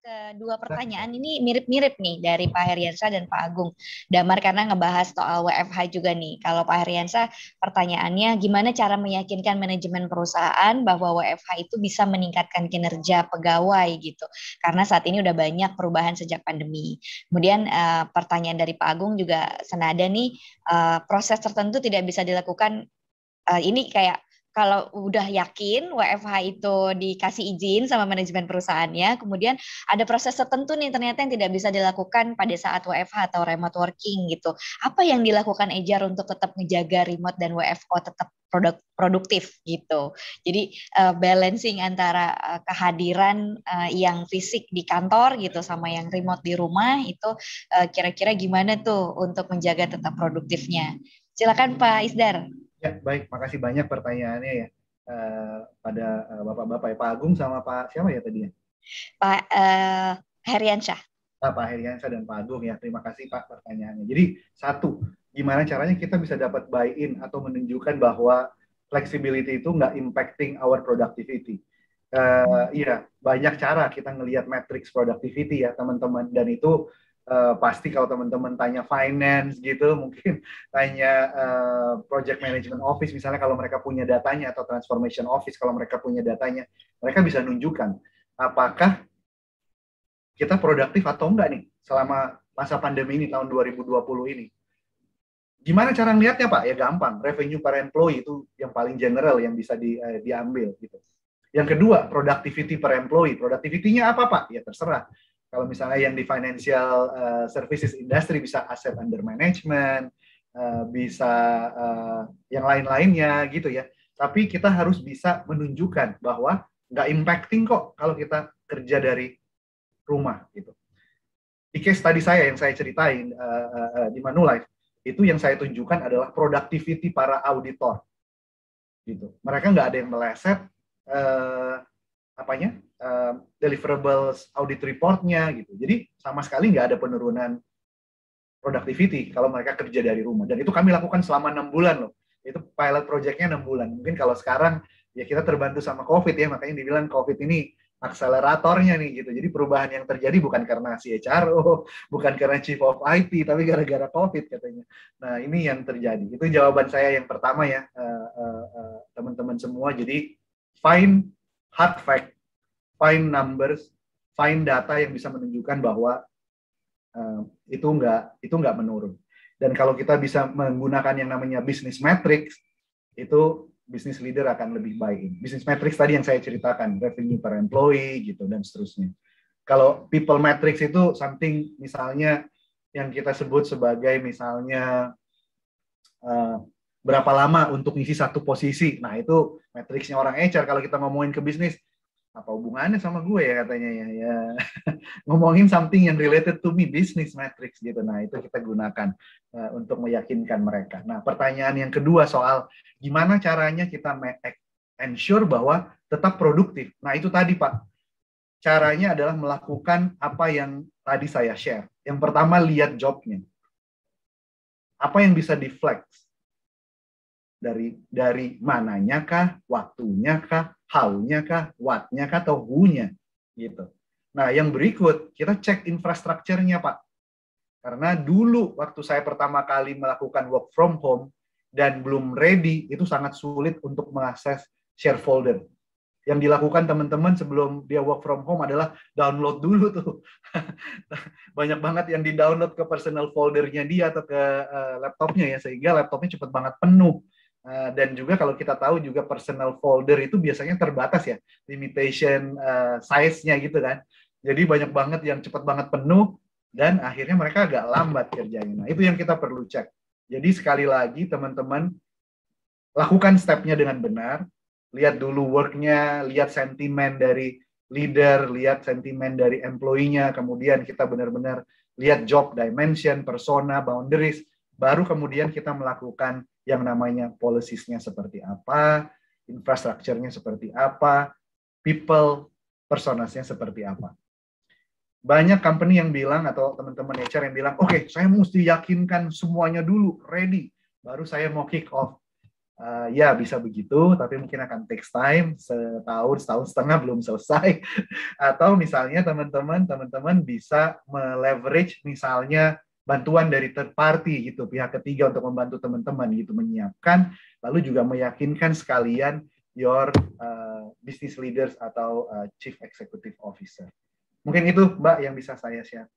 kedua pertanyaan ini mirip-mirip nih dari Pak Heriansyah dan Pak Agung. Damar karena ngebahas soal WFH juga nih. Kalau Pak Heriansyah pertanyaannya gimana cara meyakinkan manajemen perusahaan bahwa WFH itu bisa meningkatkan kinerja pegawai gitu. Karena saat ini udah banyak perubahan sejak pandemi. Kemudian pertanyaan dari Pak Agung juga senada nih, proses tertentu tidak bisa dilakukan ini kayak kalau udah yakin WFH itu dikasih izin sama manajemen perusahaannya, kemudian ada proses tertentu nih ternyata yang tidak bisa dilakukan pada saat WFH atau remote working gitu. Apa yang dilakukan Ejar untuk tetap menjaga remote dan WFO tetap produktif gitu. Jadi balancing antara kehadiran yang fisik di kantor gitu sama yang remote di rumah itu kira-kira gimana tuh untuk menjaga tetap produktifnya. Silakan Pak Isdar. Ya, baik. Makasih banyak pertanyaannya ya pada Bapak-Bapak ya. Pak Agung sama Pak siapa ya tadi ya? Pak Heriansyah. Pak Heriansyah dan Pak Agung ya. Terima kasih Pak pertanyaannya. Jadi satu, gimana caranya kita bisa dapat buy-in atau menunjukkan bahwa flexibility itu nggak impacting our productivity. Iya, banyak cara kita ngelihat matrix productivity ya teman-teman. Dan itu pasti kalau teman-teman tanya finance gitu, mungkin tanya project management office misalnya kalau mereka punya datanya, atau transformation office kalau mereka punya datanya, mereka bisa nunjukkan apakah kita produktif atau enggak nih selama masa pandemi ini tahun 2020 ini. Gimana cara ngelihatnya Pak? Ya gampang, revenue per employee itu yang paling general yang bisa diambil gitu. Yang kedua, productivity per employee. Productivity-nya apa Pak? Ya terserah. Kalau misalnya yang di financial services industry bisa asset under management, bisa yang lain-lainnya gitu ya. Tapi kita harus bisa menunjukkan bahwa nggak impacting kok kalau kita kerja dari rumah gitu. Di case tadi saya yang saya ceritain di Manulife, itu yang saya tunjukkan adalah productivity para auditor. Gitu. Mereka nggak ada yang meleset deliverables audit report-nya gitu. Jadi sama sekali nggak ada penurunan productivity kalau mereka kerja dari rumah. Dan itu kami lakukan selama 6 bulan loh. Itu pilot project-nya 6 bulan. Mungkin kalau sekarang ya kita terbantu sama COVID ya, makanya dibilang COVID ini akseleratornya nih gitu. Jadi perubahan yang terjadi bukan karena CHRO, bukan karena Chief of IT, tapi gara-gara COVID katanya. Nah ini yang terjadi. Itu jawaban saya yang pertama ya, teman-teman semua. Jadi find hard fact, find numbers, find data yang bisa menunjukkan bahwa itu nggak menurun. Dan kalau kita bisa menggunakan yang namanya business metrics, itu business leader akan lebih baik. Business metrics tadi yang saya ceritakan, revenue per employee gitu dan seterusnya. Kalau people metrics itu something misalnya yang kita sebut sebagai misalnya berapa lama untuk ngisi satu posisi. Nah itu metricsnya orang HR. Kalau kita ngomongin ke bisnis, apa hubungannya sama gue ya katanya ya. Ngomongin something yang related to me, business metrics gitu. Nah itu kita gunakan untuk meyakinkan mereka. Nah pertanyaan yang kedua soal gimana caranya kita ensure bahwa tetap produktif. Nah itu tadi Pak, caranya adalah melakukan apa yang tadi saya share. Yang pertama lihat jobnya. Apa yang bisa di-flex? Dari mananya kah, waktunya kah, how-nya kah, what-nya kah, atau who-nya gitu. Nah, yang berikut kita cek infrastrukturnya Pak. Karena dulu waktu saya pertama kali melakukan work from home dan belum ready, itu sangat sulit untuk mengakses share folder. Yang dilakukan teman-teman sebelum dia work from home adalah download dulu tuh. Banyak banget yang di-download ke personal foldernya dia atau ke laptopnya ya, sehingga laptopnya cepat banget penuh. Dan juga kalau kita tahu juga personal folder itu biasanya terbatas ya, limitation size-nya gitu kan. Jadi banyak banget yang cepat banget penuh dan akhirnya mereka agak lambat kerjanya. Nah, itu yang kita perlu cek. Jadi sekali lagi teman-teman lakukan step-nya dengan benar, lihat dulu work-nya, lihat sentimen dari leader, lihat sentimen dari employee-nya, kemudian kita benar-benar lihat job dimension, persona, boundaries, baru kemudian kita melakukan yang namanya policies-nya seperti apa, infrastrukturnya seperti apa, people, personasnya seperti apa. Banyak company yang bilang, atau teman-teman HR yang bilang, oke, saya mesti yakinkan semuanya dulu, ready, baru saya mau kick off. Ya bisa begitu, tapi mungkin akan takes time, setahun setengah belum selesai. Atau misalnya teman-teman bisa meleverage misalnya bantuan dari third party gitu, pihak ketiga untuk membantu teman-teman gitu menyiapkan, lalu juga meyakinkan sekalian your business leaders atau chief executive officer. Mungkin itu Mbak yang bisa saya share.